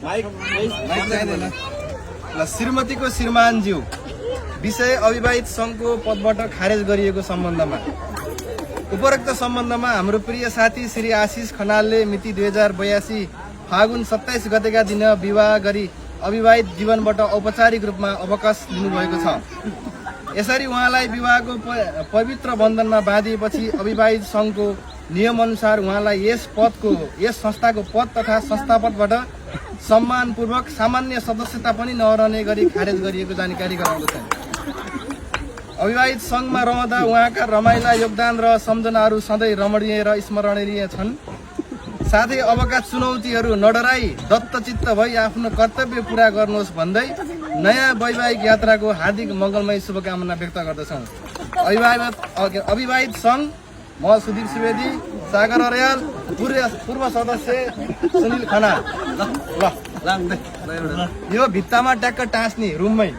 ल श्रीमतीको श्रीमानज्यू विषय अविवाहित सङ्घको पदबाट खारेज गरिएको सम्बन्धमा उपरोक्त सम्बन्धमा हाम्रो प्रिय साथी श्री आशिष खनालले मिति 2082 फागुन 27 गतेका दिन विवाह गरी अविवाहित जीवनबाट औपचारिक रूपमा अवकाश लिनुभएको छ। यसरी उहाँलाई विवाहको पवित्र बन्धनमा बाँधिएपछि अविवाहित सङ्घको नियमअनुसार उहाँलाई यस संस्थाको पद तथा संस्थापकबाट सम्मानपूर्वक सामान्य सदस्यता पनि नरहने गरी खारेज गरिएको जानकारी गराउँदछ। अविवाहित सङ्घमा रहँदा उहाँका रमाइला योगदान र सम्झनाहरू सधैँ रमणीय र स्मरणीय छन्। साथै अबका चुनौतीहरू नडराई दत्तचित्त भई आफ्नो कर्तव्य पूरा गर्नुहोस् भन्दै नयाँ वैवाहिक यात्राको हार्दिक मङ्गलमय शुभकामना व्यक्त गर्दछौँ। अविवाहित सङ्घ म सुदीप सुवेदी, सागर अर्याल, पूर्व सदस्य सुनिल खनाल। ल यो भित्तामा ट्याक्क टाँस्ने रुममै